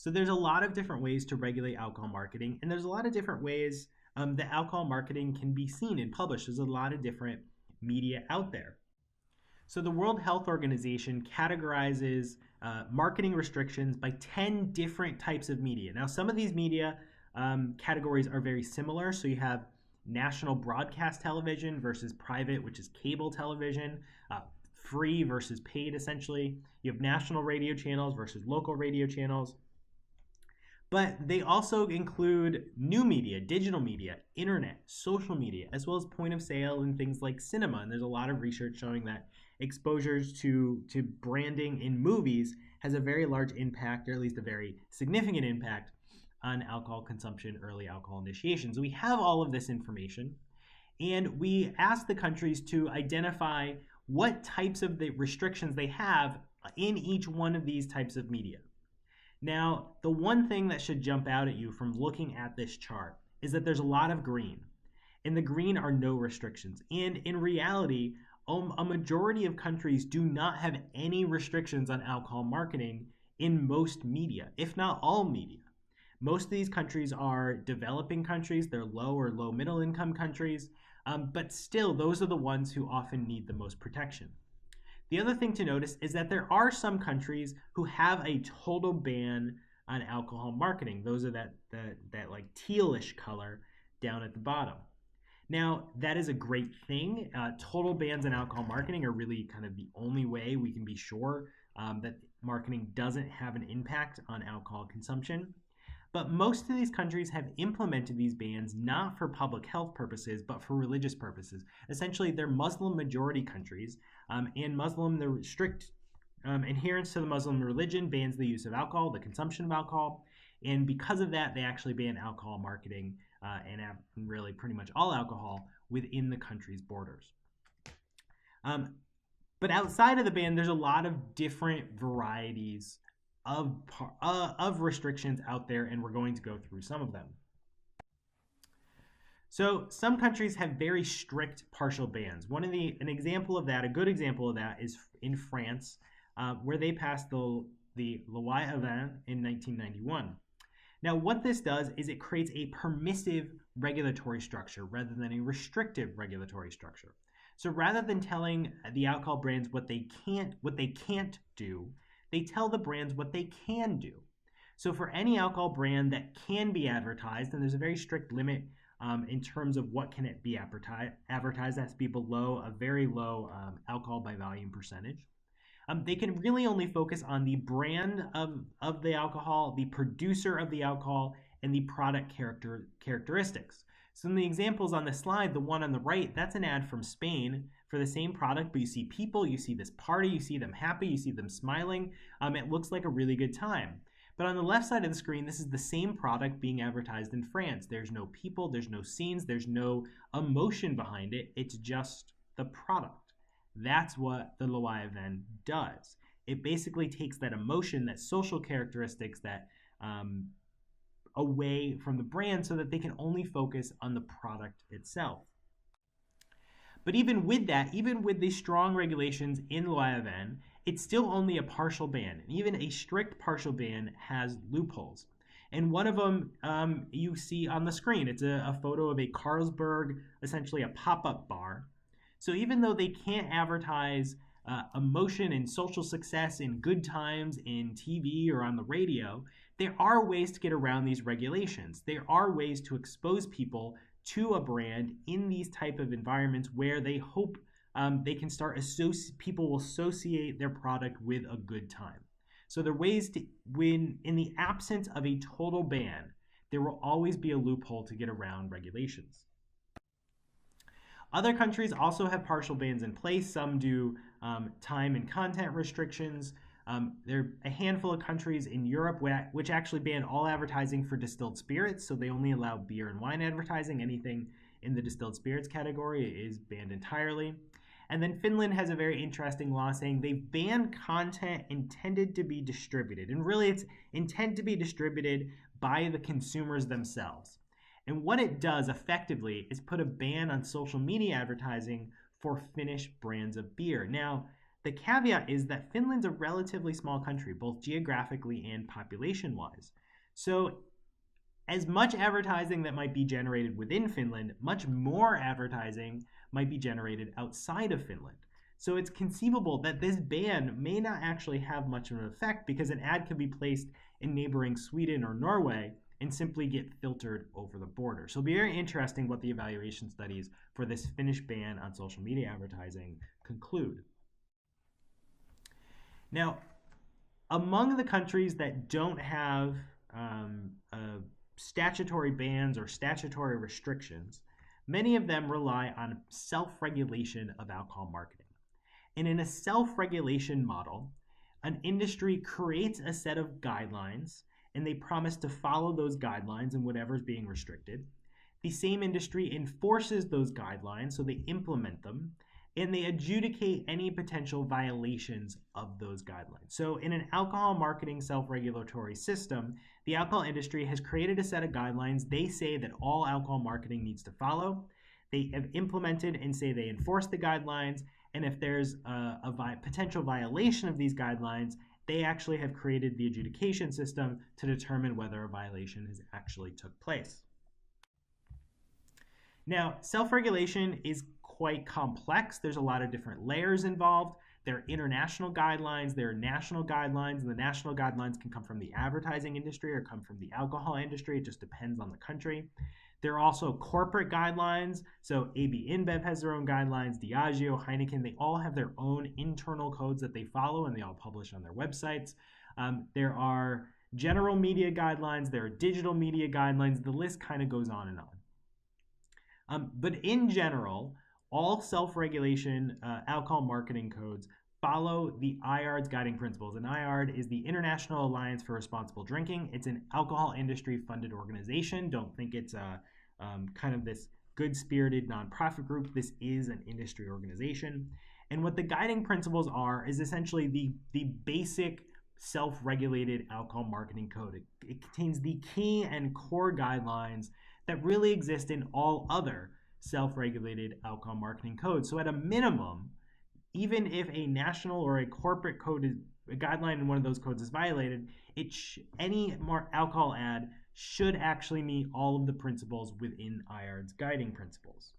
So there's a lot of different ways to regulate alcohol marketing, and there's a lot of different ways that alcohol marketing can be seen and published. There's a lot of different media out there. So the World Health Organization categorizes marketing restrictions by 10 different types of media. Now, some of these media categories are very similar. So you have national broadcast television versus private, which is cable television, free versus paid, essentially. You have national radio channels versus local radio channels. But they also include new media, digital media, internet, social media, as well as point of sale and things like cinema. And there's a lot of research showing that exposures to branding in movies has a very large impact, or at least a very significant impact, on alcohol consumption, early alcohol initiation. So we have all of this information, and we ask the countries to identify what types of the restrictions they have in each one of these types of media. Now, the one thing that should jump out at you from looking at this chart is that there's a lot of green, and the green are no restrictions. And in reality, a majority of countries do not have any restrictions on alcohol marketing in most media, if not all media. Most of these countries are developing countries, they're low or low middle income countries, but still, those are the ones who often need the most protection. The other thing to notice is that there are some countries who have a total ban on alcohol marketing. Those are that like tealish color down at the bottom. Now, that is a great thing. Total bans on alcohol marketing are really kind of the only way we can be sure that marketing doesn't have an impact on alcohol consumption. But most of these countries have implemented these bans not for public health purposes, but for religious purposes. Essentially, they're Muslim majority countries, and the strict adherence to the Muslim religion bans the use of alcohol, the consumption of alcohol, and because of that, they actually ban alcohol marketing and really pretty much all alcohol within the country's borders. But outside of the ban, there's a lot of different varieties of restrictions out there, and we're going to go through some of them. So some countries have very strict partial bans. An example of that, a good example of that, is in France, where they passed the Loi Avant in 1991. Now, what this does is it creates a permissive regulatory structure rather than a restrictive regulatory structure. So rather than telling the alcohol brands what they can't do, they tell the brands what they can do. So for any alcohol brand that can be advertised, and there's a very strict limit in terms of what can it be advertised, it has to be below a very low alcohol by volume percentage. They can really only focus on the brand of the alcohol, the producer of the alcohol, and the product characteristics. So in the examples on this slide, the one on the right, that's an ad from Spain for the same product, but you see people, you see this party, you see them happy, you see them smiling. It looks like a really good time. But on the left side of the screen, this is the same product being advertised in France. There's no people, there's no scenes, there's no emotion behind it. It's just the product. That's what the Loi Avant does. It basically takes that emotion, that social characteristics, that away from the brand so that they can only focus on the product itself. But even with that, even with the strong regulations in Loi Avant, it's still only a partial ban. And even a strict partial ban has loopholes. And one of them you see on the screen. It's a photo of a Carlsberg, essentially a pop-up bar. So even though they can't advertise emotion and social success in good times in TV or on the radio, there are ways to get around these regulations. There are ways to expose people to a brand in these type of environments where they hope they can start people will associate their product with a good time. So there are ways to, when in the absence of a total ban, there will always be a loophole to get around regulations. Other countries also have partial bans in place. Some do time and content restrictions. There are a handful of countries in Europe which actually ban all advertising for distilled spirits, so they only allow beer and wine advertising. Anything in the distilled spirits category is banned entirely. And then Finland has a very interesting law saying they've banned content intended to be distributed. And really it's intended to be distributed by the consumers themselves. And what it does effectively is put a ban on social media advertising for Finnish brands of beer. Now, The caveat is that Finland's a relatively small country, both geographically and population-wise. So as much advertising that might be generated within Finland, much more advertising might be generated outside of Finland. So it's conceivable that this ban may not actually have much of an effect because an ad could be placed in neighboring Sweden or Norway and simply get filtered over the border. So it'll be very interesting what the evaluation studies for this Finnish ban on social media advertising conclude. Now, among the countries that don't have statutory bans or statutory restrictions, many of them rely on self-regulation of alcohol marketing. And in a self-regulation model, an industry creates a set of guidelines and they promise to follow those guidelines and whatever is being restricted. The same industry enforces those guidelines, so they implement them, and they adjudicate any potential violations of those guidelines. So in an alcohol marketing self-regulatory system, the alcohol industry has created a set of guidelines they say that all alcohol marketing needs to follow. They have implemented and say they enforce the guidelines, and if there's a potential violation of these guidelines, they actually have created the adjudication system to determine whether a violation has actually took place. Now, self-regulation is quite complex. There's a lot of different layers involved. There are international guidelines, there are national guidelines, and the national guidelines can come from the advertising industry or come from the alcohol industry. It just depends on the country. There are also corporate guidelines. So AB InBev has their own guidelines, Diageo, Heineken, they all have their own internal codes that they follow and they all publish on their websites. There are general media guidelines, there are digital media guidelines, the list kind of goes on and on. But in general, all self-regulation alcohol marketing codes follow the IARD's guiding principles. And IARD is the International Alliance for Responsible Drinking. It's an alcohol industry funded organization. Don't think it's kind of this good-spirited nonprofit group. This is an industry organization. And what the guiding principles are is essentially the basic self-regulated alcohol marketing code. It contains the key and core guidelines that really exist in all other self-regulated alcohol marketing codes. So at a minimum, even if a national or a corporate code is a guideline in one of those codes is violated, any more alcohol ad should actually meet all of the principles within IARD's guiding principles.